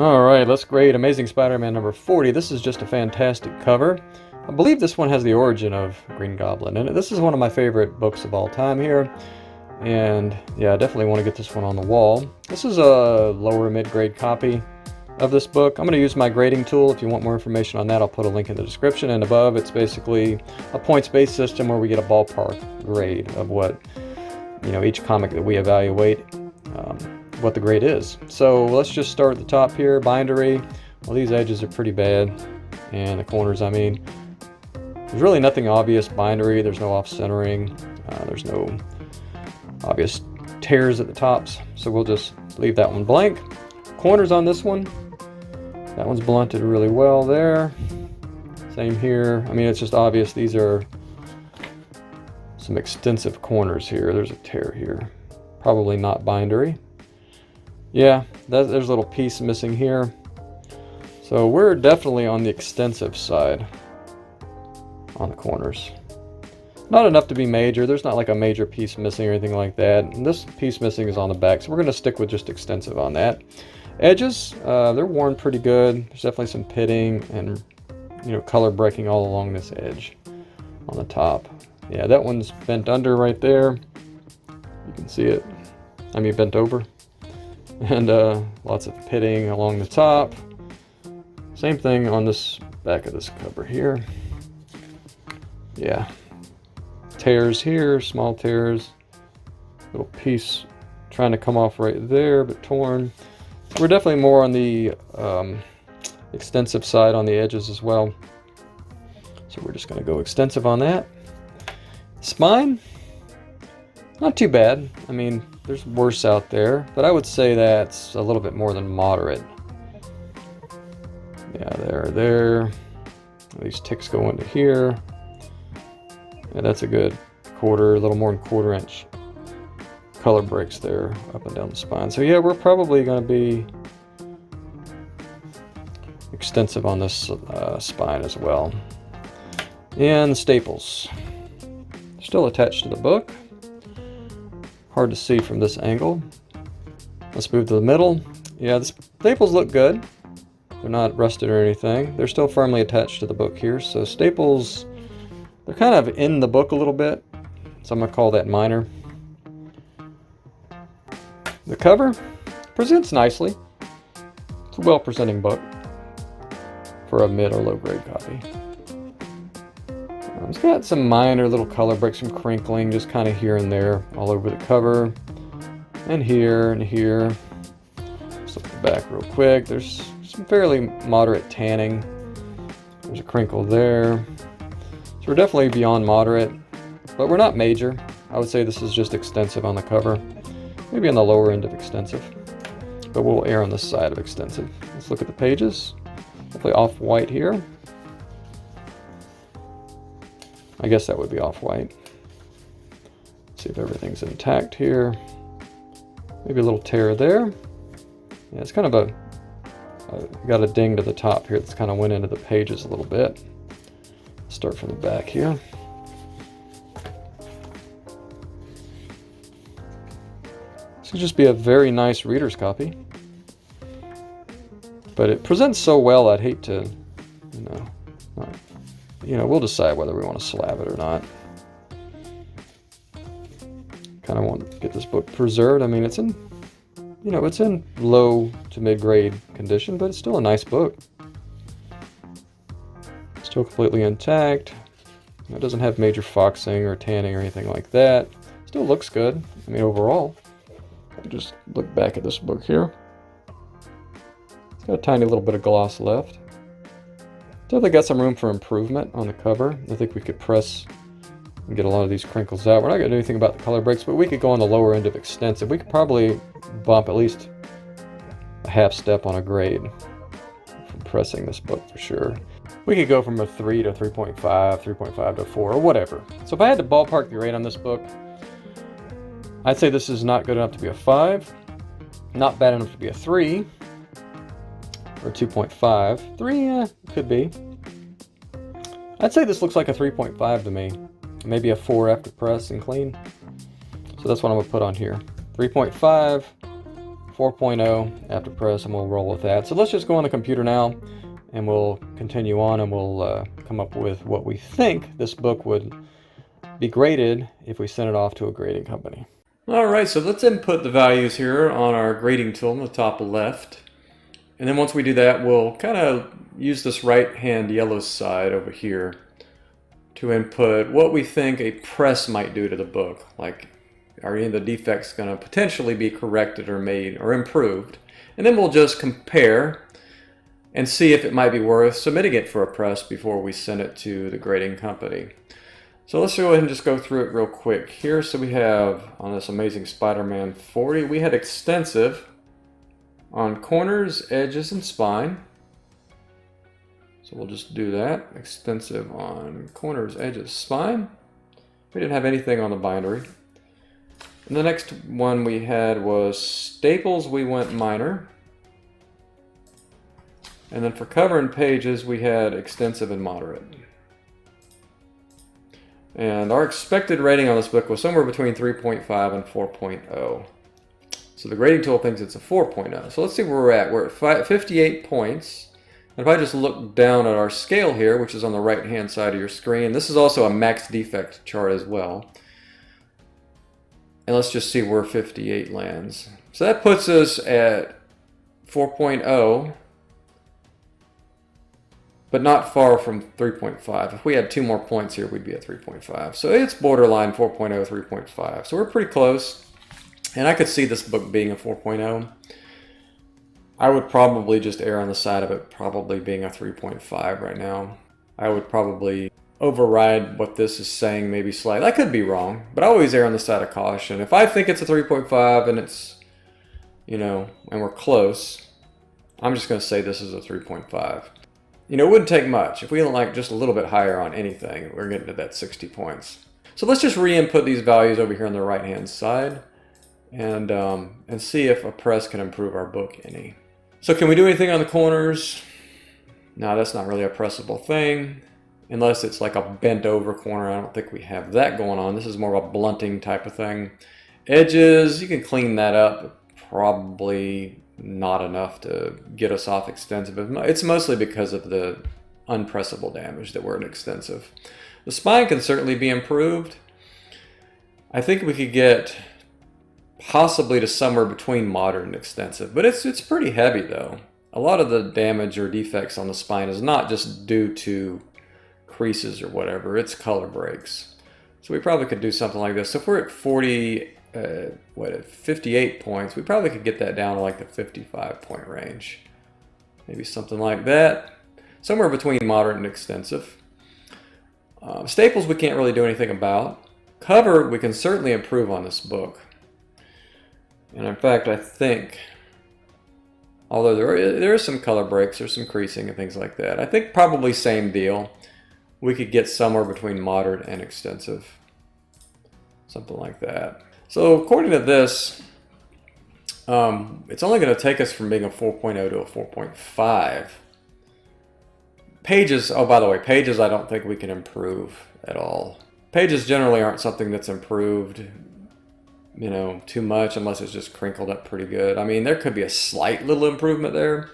Alright, let's grade Amazing Spider-Man number 40. This is just a fantastic cover. I believe this one has the origin of Green Goblin in it. This is one of my favorite books of all time here. And yeah, I definitely want to get this one on the wall. This is a lower mid-grade copy of this book. I'm going to use my grading tool. If you want more information on that, I'll put a link in the description. And above, it's basically a points-based system where we get a ballpark grade of what, each comic that we evaluate, what the grade is. So let's just start at the top here. Bindery. Well, these edges are pretty bad. And the corners, there's really nothing obvious bindery. There's no off-centering. There's no obvious tears at the tops. So we'll just leave that one blank. Corners on this one. That one's blunted really well there. Same here. It's just obvious these are some extensive corners here. There's a tear here. Probably not bindery. Yeah, there's a little piece missing here. So we're definitely on the extensive side on the corners. Not enough to be major. There's not like a major piece missing or anything like that. And this piece missing is on the back, so we're going to stick with just extensive on that. Edges, they're worn pretty good. There's definitely some pitting and color breaking all along this edge on the top. Yeah, that one's bent under right there. You can see it. Bent over. And lots of pitting along the top. Same thing on this back of this cover here. Yeah. Tears here, small tears. Little piece trying to come off right there, but torn. We're definitely more on the extensive side on the edges as well. So we're just going to go extensive on that. Spine, not too bad. There's worse out there, but I would say that's a little bit more than moderate. Yeah, there. These ticks go into here. Yeah, that's a good a little more than quarter inch color breaks there up and down the spine. So yeah, we're probably going to be extensive on this spine as well. And the staples, still attached to the book. Hard to see from this angle. Let's move to the middle. Yeah, the staples look good. They're not rusted or anything. They're still firmly attached to the book here. So staples, they're kind of in the book a little bit. So I'm going to call that minor. The cover presents nicely. It's a well-presenting book for a mid or low grade copy. It's got some minor little color breaks, some crinkling, just kind of here and there all over the cover. And here and here. Let's look at the back real quick. There's some fairly moderate tanning. There's a crinkle there. So we're definitely beyond moderate, but we're not major. I would say this is just extensive on the cover. Maybe on the lower end of extensive, but we'll err on the side of extensive. Let's look at the pages. Definitely off-white here. I guess that would be off-white. See if everything's intact here. Maybe a little tear there. Yeah, it's kind of got a ding to the top here that's kind of went into the pages a little bit. Start from the back here. This would just be a very nice reader's copy. But it presents so well, I'd hate to, we'll decide whether we want to slab it or not. Kind of want to get this book preserved. It's in, it's in low to mid-grade condition, but it's still a nice book. Still completely intact. It doesn't have major foxing or tanning or anything like that. Still looks good, overall. Just look back at this book here. It's got a tiny little bit of gloss left. Definitely got some room for improvement on the cover. I think we could press and get a lot of these crinkles out. We're not going to do anything about the color breaks, but we could go on the lower end of extensive. We could probably bump at least a half step on a grade from pressing this book for sure. We could go from a 3 to 3.5, 3.5 to 4, or whatever. So if I had to ballpark the grade on this book, I'd say this is not good enough to be a 5, not bad enough to be a 3, or 2.5. 3, could be. I'd say this looks like a 3.5 to me. Maybe a 4 after press and clean. So that's what I'm going to put on here. 3.5 4.0 after press, and we'll roll with that. So let's just go on the computer now, and we'll continue on, and we'll come up with what we think this book would be graded if we sent it off to a grading company. Alright, so let's input the values here on our grading tool in the top left. And then once we do that, we'll kind of use this right-hand yellow side over here to input what we think a press might do to the book. Like, are any of the defects going to potentially be corrected or made or improved? And then we'll just compare and see if it might be worth submitting it for a press before we send it to the grading company. So let's go ahead and just go through it real quick here. So we have on this Amazing Spider-Man 40, we had extensive on corners, edges, and spine. So we'll just do that. Extensive on corners, edges, spine. We didn't have anything on the bindery. And the next one we had was staples, we went minor. And then for cover and pages, we had extensive and moderate. And our expected rating on this book was somewhere between 3.5 and 4.0. So the grading tool thinks it's a 4.0. So let's see where we're at. We're at 58 points. And if I just look down at our scale here, which is on the right-hand side of your screen, this is also a max defect chart as well. And let's just see where 58 lands. So that puts us at 4.0. But not far from 3.5. If we had 2 more points here, we'd be at 3.5. So it's borderline 4.0, 3.5. So we're pretty close. And I could see this book being a 4.0. I would probably just err on the side of it probably being a 3.5 right now. I would probably override what this is saying maybe slightly. I could be wrong, but I always err on the side of caution. If I think it's a 3.5 and it's, you know, and we're close, I'm just going to say this is a 3.5. You know, it wouldn't take much. If we like just a little bit higher on anything, we're getting to that 60 points. So let's just re-input these values over here on the right-hand side and see if a press can improve our book any. So can we do anything on the corners? No, that's not really a pressable thing. Unless it's like a bent over corner. I don't think we have that going on. This is more of a blunting type of thing. Edges, you can clean that up, but probably not enough to get us off extensive. It's mostly because of the unpressable damage that we're in extensive. The spine can certainly be improved. I think we could get possibly to somewhere between moderate and extensive, but it's pretty heavy though. A lot of the damage or defects on the spine is not just due to creases or whatever, it's color breaks. So we probably could do something like this. So if we're at 58 points, we probably could get that down to like the 55 point range. Maybe something like that. Somewhere between moderate and extensive. Staples we can't really do anything about. Cover we can certainly improve on this book. And in fact, I think, although there is some color breaks, there's some creasing and things like that. I think probably same deal. We could get somewhere between moderate and extensive. Something like that. So according to this, it's only going to take us from being a 4.0 to a 4.5. Pages, oh by the way, pages I don't think we can improve at all. Pages generally aren't something that's improved, you know, too much unless it's just crinkled up pretty good. I mean, there could be a slight little improvement there,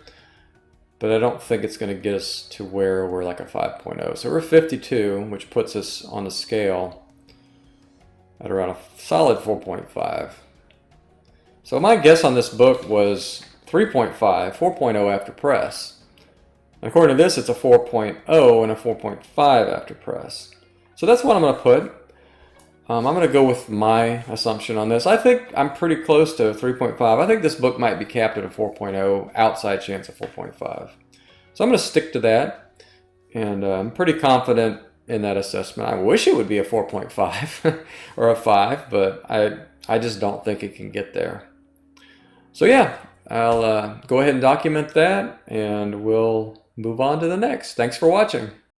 but I don't think it's going to get us to where we're like a 5.0. So we're 52, which puts us on the scale at around a solid 4.5. So my guess on this book was 3.5, 4.0 after press. And according to this, it's a 4.0 and a 4.5 after press. So that's what I'm going to put. I'm going to go with my assumption on this. I think I'm pretty close to 3.5. I think this book might be capped at a 4.0, outside chance of 4.5. So I'm going to stick to that, and I'm pretty confident in that assessment. I wish it would be a 4.5 or a 5, but I just don't think it can get there. So yeah, I'll go ahead and document that, and we'll move on to the next. Thanks for watching.